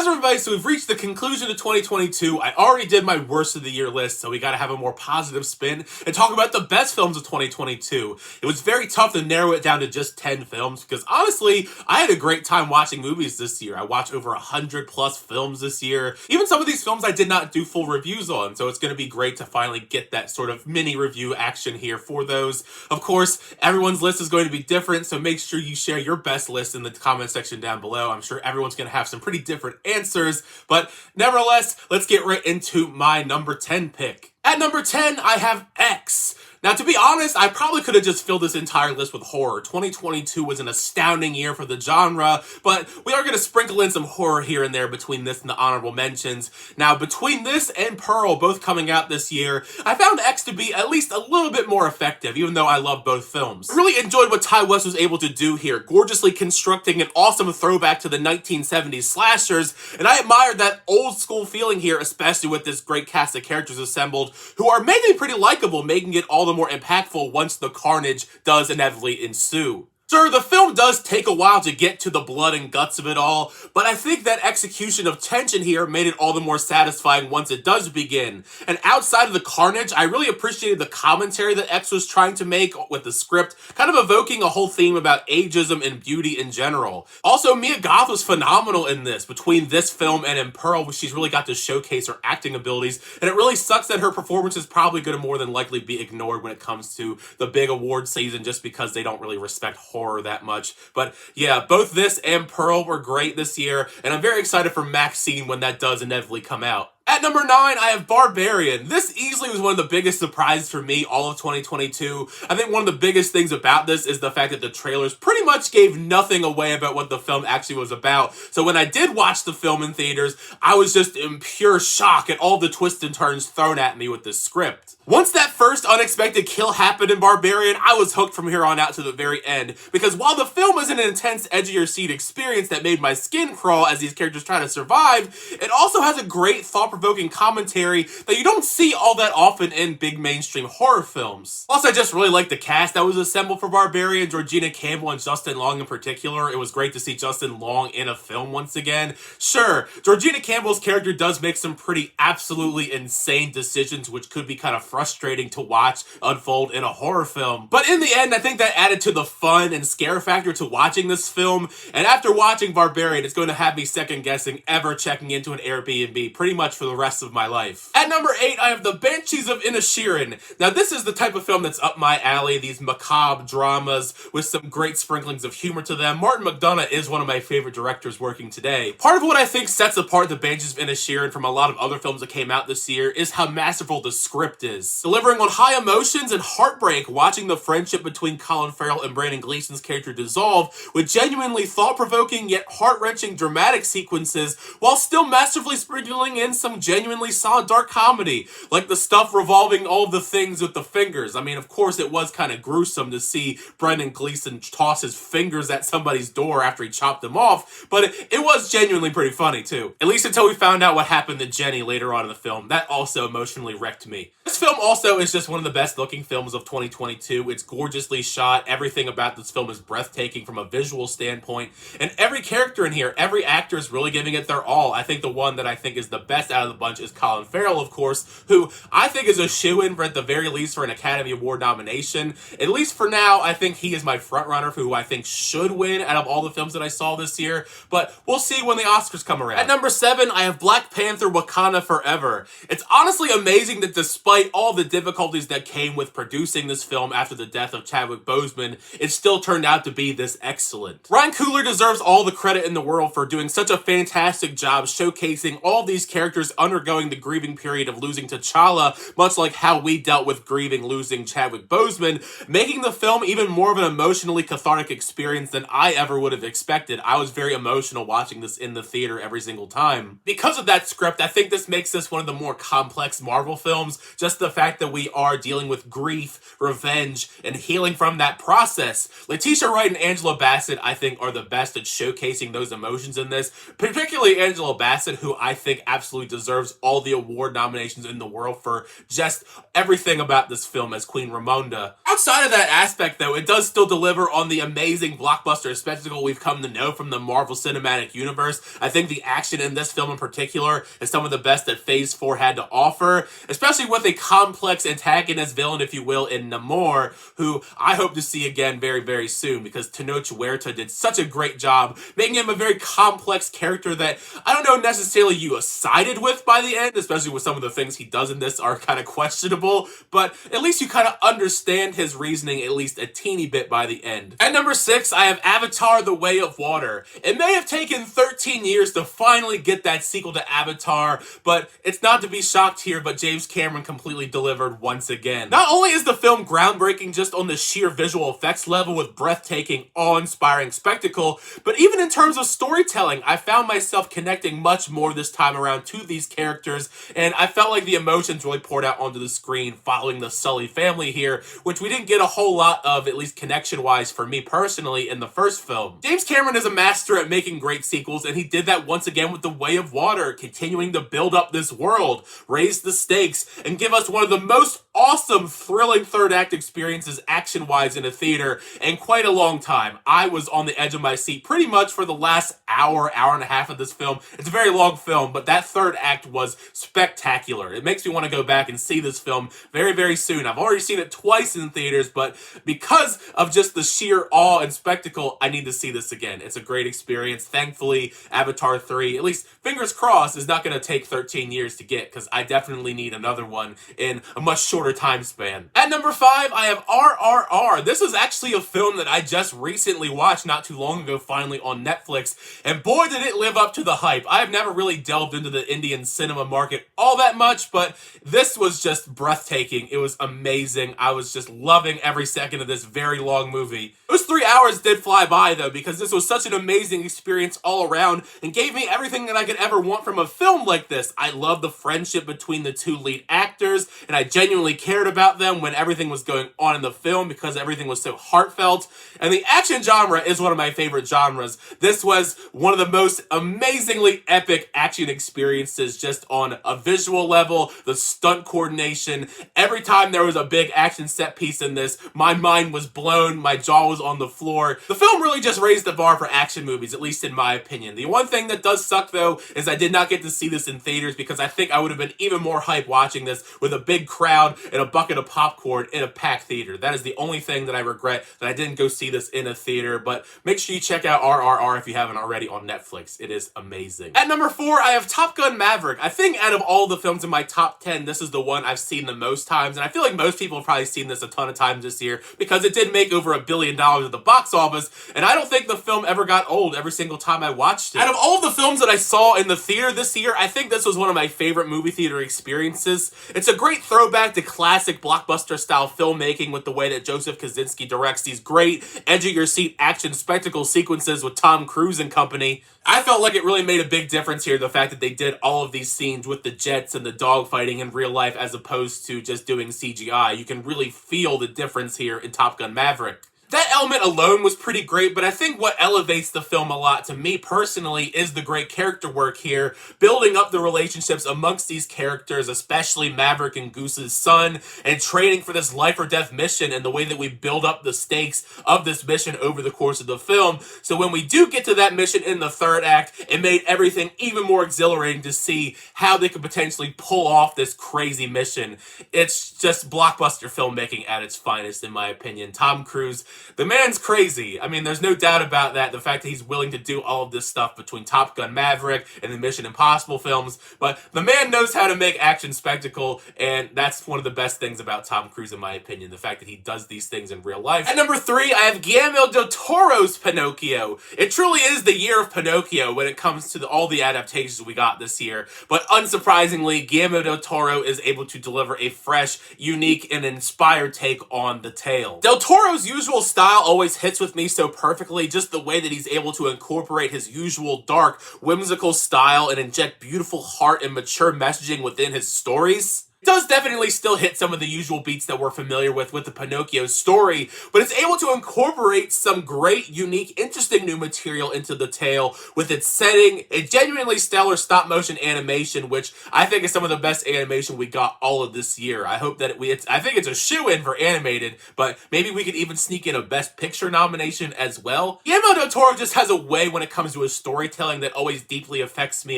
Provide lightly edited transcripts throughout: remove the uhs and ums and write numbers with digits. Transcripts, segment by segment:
How's everybody? So we've reached the conclusion of 2022. I already did my worst of the year list, so we gotta have a more positive spin and talk about the best films of 2022. It was very tough to narrow it down to just 10 films because honestly, I had a great time watching movies this year. I watched over 100 plus films this year. Even some of these films I did not do full reviews on, so it's gonna be great to finally get that sort of mini review action here for those. Of course, everyone's list is going to be different, so make sure you share your best list in the comment section down below. I'm sure everyone's gonna have some pretty different answers, but nevertheless, let's get right into my number 10 pick. At number 10, I have X. Now, to be honest, I probably could have just filled this entire list with horror. 2022 was an astounding year for the genre, but we are going to sprinkle in some horror here and there between this and the honorable mentions. Now, between this and Pearl, both coming out this year, I found X to be at least a little bit more effective, even though I love both films. I really enjoyed what Ti West was able to do here, gorgeously constructing an awesome throwback to the 1970s slashers, and I admired that old school feeling here, especially with this great cast of characters assembled, who are mainly pretty likable, making it all the more impactful once the carnage does inevitably ensue. Sure, the film does take a while to get to the blood and guts of it all, but I think that execution of tension here made it all the more satisfying once it does begin. And outside of the carnage, I really appreciated the commentary that X was trying to make with the script, kind of evoking a whole theme about ageism and beauty in general. Also, Mia Goth was phenomenal in this. Between this film and in Pearl, she's really got to showcase her acting abilities, and it really sucks that her performance is probably going to more than likely be ignored when it comes to the big award season just because they don't really respect horror that much. But yeah, both this and Pearl were great this year, and I'm very excited for Maxine when that does inevitably come out. At number 9, I have Barbarian. This easily was one of the biggest surprises for me all of 2022. I think one of the biggest things about this is the fact that the trailers pretty much gave nothing away about what the film actually was about. So when I did watch the film in theaters, I was just in pure shock at all the twists and turns thrown at me with this script. Once that first unexpected kill happened in Barbarian, I was hooked from here on out to the very end, because while the film is an intense edge-of-your-seat experience that made my skin crawl as these characters try to survive, it also has a great thought-provoking commentary that you don't see all that often in big mainstream horror films. Plus, I just really like the cast that was assembled for Barbarian, Georgina Campbell and Justin Long in particular. It was great to see Justin Long in a film once again. Sure, Georgina Campbell's character does make some pretty absolutely insane decisions, which could be kind of frustrating to watch unfold in a horror film. But in the end, I think that added to the fun and scare factor to watching this film, and after watching Barbarian, it's going to have me second guessing ever checking into an Airbnb pretty much for the rest of my life. At number 8, I have The Banshees of Inisherin. Now, this is the type of film that's up my alley, these macabre dramas with some great sprinklings of humor to them. Martin McDonagh is one of my favorite directors working today. Part of what I think sets apart The Banshees of Inisherin from a lot of other films that came out this year is how masterful the script is. Delivering on high emotions and heartbreak, watching the friendship between Colin Farrell and Brandon Gleeson's character dissolve with genuinely thought-provoking yet heart-wrenching dramatic sequences, while still masterfully sprinkling in some genuinely solid dark comedy, like the stuff revolving all of the things with the fingers. I mean, of course, it was kind of gruesome to see Brendan Gleeson toss his fingers at somebody's door after he chopped them off, but it was genuinely pretty funny too. At least until we found out what happened to Jenny later on in the film. That also emotionally wrecked me. This film also is just one of the best looking films of 2022. It's gorgeously shot. Everything about this film is breathtaking from a visual standpoint, and every character in here, every actor is really giving it their all. I think the one that I think is the best out of the bunch is Colin Farrell, of course, who I think is a shoo-in for, at the very least, for an Academy Award nomination. At least for now, I think he is my frontrunner for who I think should win out of all the films that I saw this year, but we'll see when the Oscars come around. At number 7, I have Black Panther: Wakanda Forever. It's honestly amazing that despite all the difficulties that came with producing this film after the death of Chadwick Boseman, it still turned out to be this excellent. Ryan Coogler deserves all the credit in the world for doing such a fantastic job showcasing all these characters undergoing the grieving period of losing T'Challa, much like how we dealt with grieving losing Chadwick Boseman, making the film even more of an emotionally cathartic experience than I ever would have expected. I was very emotional watching this in the theater every single time. Because of that script, I think this makes this one of the more complex Marvel films. Just the fact that we are dealing with grief, revenge, and healing from that process. Letitia Wright and Angela Bassett, I think, are the best at showcasing those emotions in this, particularly Angela Bassett, who I think absolutely deserves all the award nominations in the world for just everything about this film as Queen Ramonda. Outside Outside of that aspect, though, it does still deliver on the amazing blockbuster spectacle we've come to know from the Marvel Cinematic Universe. I think the action in this film in particular is some of the best that Phase 4 had to offer, especially with a complex antagonist villain, if you will, in Namor, who I hope to see again very, very soon, because Tenoch Huerta did such a great job making him a very complex character that I don't know necessarily you sided with by the end, especially with some of the things he does in this are kind of questionable, but at least you kind of understand his reasoning at least a teeny bit by the end. At number 6, I have Avatar: The Way of Water. It may have taken 13 years to finally get that sequel to Avatar, but it's not to be shocked here, but James Cameron completely delivered once again. Not only is the film groundbreaking just on the sheer visual effects level with breathtaking, awe-inspiring spectacle, but even in terms of storytelling, I found myself connecting much more this time around to these characters, and I felt like the emotions really poured out onto the screen following the Sully family here, which we didn't get a whole lot of, at least connection-wise for me personally, in the first film. James Cameron is a master at making great sequels, and he did that once again with The Way of Water, continuing to build up this world, raise the stakes, and give us one of the most awesome, thrilling third act experiences action-wise in a theater in quite a long time. I was on the edge of my seat pretty much for the last hour and a half of this film. It's a very long film, but that third act was spectacular. It makes me want to go back and see this film very, very soon. I've already seen it twice in theaters, but because of just the sheer awe and spectacle, I need to see this again. It's a great experience. Thankfully, Avatar 3, at least fingers crossed, is not going to take 13 years to get, because I definitely need another one in a much shorter time span. At number 5, I have RRR. This is actually a film that I just recently watched not too long ago, finally on Netflix, and boy did it live up to the hype. I've never really delved into the Indian cinema market all that much, but this was just breathtaking. It was amazing. I was just loving every second of this very long movie. Those 3 hours did fly by though, because this was such an amazing experience all around and gave me everything that I could ever want from a film like this. I love the friendship between the two lead actors, and I genuinely cared about them when everything was going on in the film because everything was so heartfelt. And the action genre is one of my favorite genres. This was one of the most amazingly epic action experiences just on a visual level, the stunt coordination. Every time there was a big action set piece in this, my mind was blown, my jaw was on the floor. The film really just raised the bar for action movies, at least in my opinion. The one thing that does suck though is I did not get to see this in theaters, because I think I would have been even more hyped watching this with a big crowd and a bucket of popcorn in a packed theater. That is the only thing that I regret, that I didn't go see this in a theater, but make sure you check out RRR if you haven't already on Netflix. It is amazing. At number 4, I have Top Gun Maverick. I think out of all the films in my top 10, this is the one I've seen the most times, and I feel like most people have probably seen this a ton of times this year, because it did make over $1 billion at the box office, and I don't think the film ever got old every single time I watched it. Out of all of the films that I saw in the theater this year, I think this was one of my favorite movie theater experiences. It's a great throwback to classic blockbuster style filmmaking with the way that Joseph Kosinski directs these great edge-of-your-seat action spectacle sequences with Tom Cruise and company. I felt like it really made a big difference here, the fact that they did all of these scenes with the jets and the dogfighting in real life as opposed to just doing CGI. You can really feel the difference here in Top Gun Maverick. That element alone was pretty great, but I think what elevates the film a lot to me personally is the great character work here, building up the relationships amongst these characters, especially Maverick and Goose's son, and training for this life or death mission, and the way that we build up the stakes of this mission over the course of the film. So when we do get to that mission in the third act, it made everything even more exhilarating to see how they could potentially pull off this crazy mission. It's just blockbuster filmmaking at its finest, in my opinion. Tom Cruise, the man's crazy. I mean, there's no doubt about that. The fact that he's willing to do all of this stuff between Top Gun Maverick and the Mission Impossible films. But the man knows how to make action spectacle, and that's one of the best things about Tom Cruise, in my opinion. The fact that he does these things in real life. At number 3, I have Guillermo del Toro's Pinocchio. It truly is the year of Pinocchio when it comes to all the adaptations we got this year. But unsurprisingly, Guillermo del Toro is able to deliver a fresh, unique, and inspired take on the tale. Del Toro's usual style always hits with me so perfectly, just the way that he's able to incorporate his usual dark, whimsical style and inject beautiful heart and mature messaging within his stories. Does definitely still hit some of the usual beats that we're familiar with the Pinocchio story, but it's able to incorporate some great, unique, interesting new material into the tale with its setting, a genuinely stellar stop-motion animation, which I think is some of the best animation we got all of this year. I hope that I think it's a shoo-in for animated, but maybe we could even sneak in a Best Picture nomination as well. Guillermo del Toro just has a way when it comes to his storytelling that always deeply affects me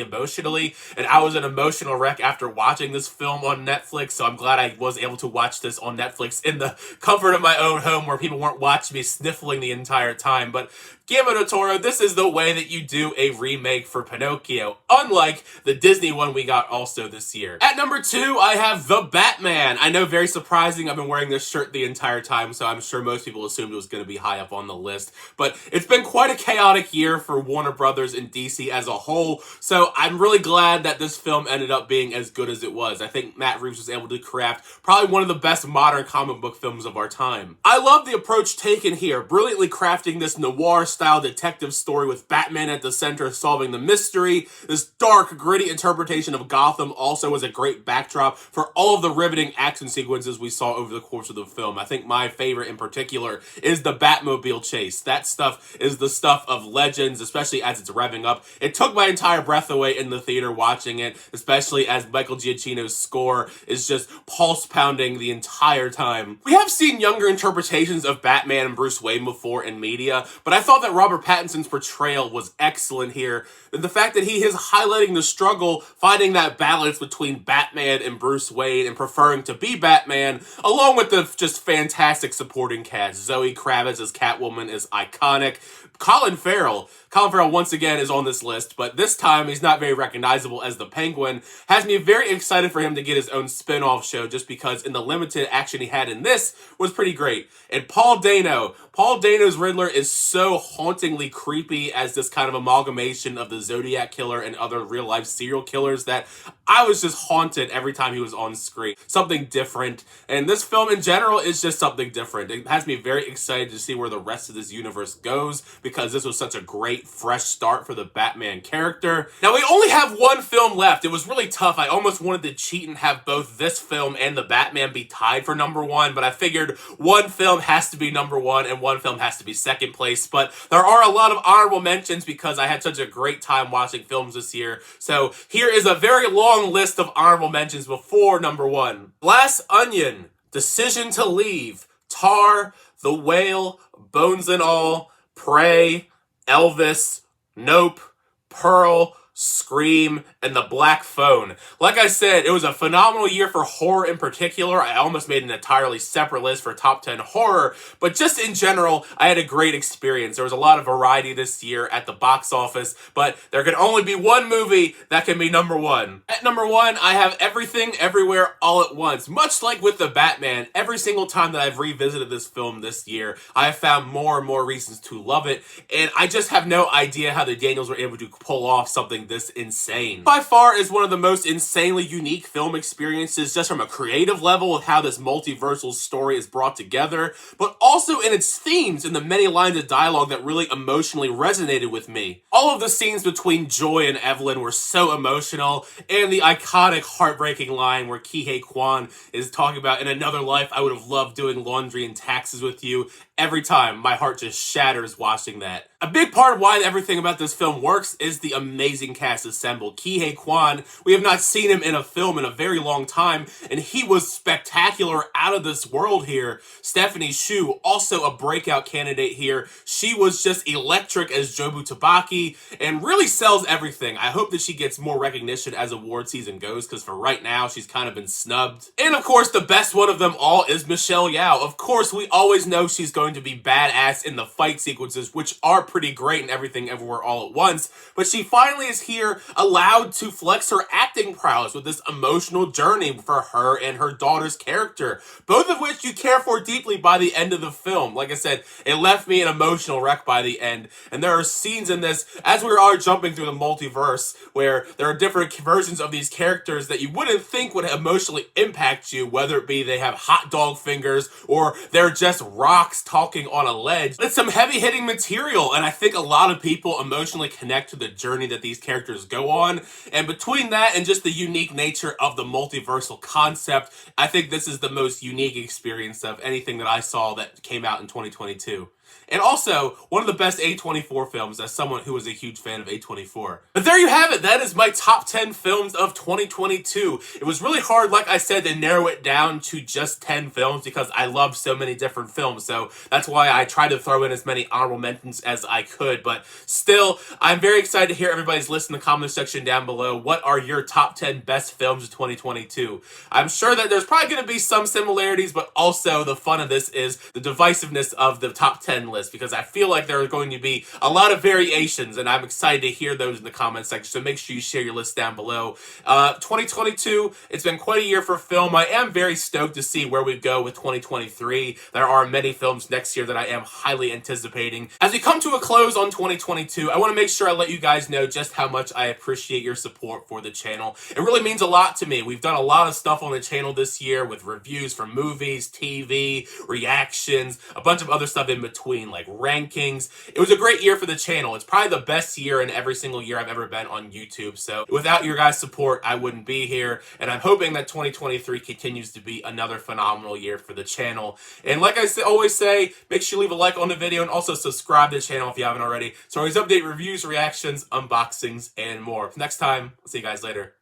emotionally, and I was an emotional wreck after watching this film on Netflix, so I'm glad I was able to watch this on Netflix in the comfort of my own home where people weren't watching me sniffling the entire time. But Guillermo del Toro, this is the way that you do a remake for Pinocchio, unlike the Disney one we got also this year. At number 2, I have The Batman. I know, very surprising. I've been wearing this shirt the entire time, so I'm sure most people assumed it was going to be high up on the list. But it's been quite a chaotic year for Warner Brothers and DC as a whole, so I'm really glad that this film ended up being as good as it was. I think Matt Reeves was able to craft probably one of the best modern comic book films of our time. I love the approach taken here, brilliantly crafting this noir-style detective story with Batman at the center solving the mystery. This dark, gritty interpretation of Gotham also was a great backdrop for all of the riveting action sequences we saw over the course of the film. I think my favorite in particular is the Batmobile chase. That stuff is the stuff of legends, especially as it's revving up. It took my entire breath away in the theater watching it, especially as Michael Giacchino's score is just pulse-pounding the entire time. We have seen younger interpretations of Batman and Bruce Wayne before in media, but I thought that Robert Pattinson's portrayal was excellent here. The fact that he is highlighting the struggle, finding that balance between Batman and Bruce Wayne and preferring to be Batman, along with the just fantastic supporting cast. Zoe Kravitz as Catwoman is iconic. Colin Farrell once again is on this list, but this time he's not very recognizable as the Penguin. Has me very excited for him to get his own spin-off show, just because in the limited action he had in this was pretty great. And Paul Dano's Riddler is so hauntingly creepy as this kind of amalgamation of the Zodiac Killer and other real-life serial killers that I was just haunted every time he was on screen. Something different, and this film in general is just something different. It has me very excited to see where the rest of this universe goes, because this was such a great fresh start for the Batman character. Now, we only have one film left. It was really tough. I almost wanted to cheat and have both this film and the Batman be tied for number 1, but I figured one film has to be number 1 and one film has to be second place. But there are a lot of honorable mentions because I had such a great time watching films this year. So here is a very long list of honorable mentions before number 1. Glass Onion, Decision to Leave, Tar, The Whale, Bones and All, Prey, Elvis, Nope, Pearl, Scream, and The Black Phone. Like I said, it was a phenomenal year for horror in particular. I almost made an entirely separate list for top 10 horror, but just in general, I had a great experience. There was a lot of variety this year at the box office, but there can only be one movie that can be number 1. At number 1, I have Everything Everywhere All at Once. Much like with the Batman, every single time that I've revisited this film this year, I have found more and more reasons to love it, and I just have no idea how the Daniels were able to pull off something this insane. By far is one of the most insanely unique film experiences, just from a creative level of how this multiversal story is brought together, but also in its themes and the many lines of dialogue that really emotionally resonated with me. All of the scenes between Joy and Evelyn were so emotional, and the iconic heartbreaking line where Ke Quan is talking about, in another life I would have loved doing laundry and taxes with you. Every time, my heart just shatters watching that. A big part of why everything about this film works is the amazing cast assembled. Ke Quan, we have not seen him in a film in a very long time, and he was spectacular, out of this world here. Stephanie Hsu, also a breakout candidate here. She was just electric as Jobu Tupaki, and really sells everything. I hope that she gets more recognition as award season goes, because for right now, she's kind of been snubbed. And of course, the best one of them all is Michelle Yeoh. Of course, we always know she's going to be badass in the fight sequences, which are pretty great in Everything Everywhere All at Once, but she finally is here allowed to flex her acting prowess with this emotional journey for her and her daughter's character, both of which you care for deeply by the end of the film. Like I said, it left me an emotional wreck by the end, and there are scenes in this, as we are jumping through the multiverse, where there are different versions of these characters that you wouldn't think would emotionally impact you, whether it be they have hot dog fingers or they're just rocks talking on a ledge. It's some heavy-hitting material, and I think a lot of people emotionally connect to the journey that these characters go on. And between that and just the unique nature of the multiversal concept, I think this is the most unique experience of anything that I saw that came out in 2022. And also, one of the best A24 films as someone who was a huge fan of A24. But there you have it. That is my top 10 films of 2022. It was really hard, like I said, to narrow it down to just 10 films because I love so many different films. So that's why I tried to throw in as many honorable mentions as I could. But still, I'm very excited to hear everybody's list in the comment section down below. What are your top 10 best films of 2022? I'm sure that there's probably going to be some similarities, but also the fun of this is the divisiveness of the top 10 list, because I feel like there are going to be a lot of variations, and I'm excited to hear those in the comment section. So make sure you share your list down below. 2022, it's been quite a year for film. I am very stoked to see where we go with 2023. There are many films next year that I am highly anticipating. As we come to a close on 2022, I want to make sure I let you guys know just how much I appreciate your support for the channel. It really means a lot to me. We've done a lot of stuff on the channel this year with reviews for movies, TV, reactions, a bunch of other stuff in between, like rankings. It was a great year for the channel. It's probably the best year in every single year I've ever been on YouTube. So without your guys' support, I wouldn't be here. And I'm hoping that 2023 continues to be another phenomenal year for the channel. And like I always say, make sure you leave a like on the video and also subscribe to the channel if you haven't already. So I always update reviews, reactions, unboxings, and more. Next time, I'll see you guys later.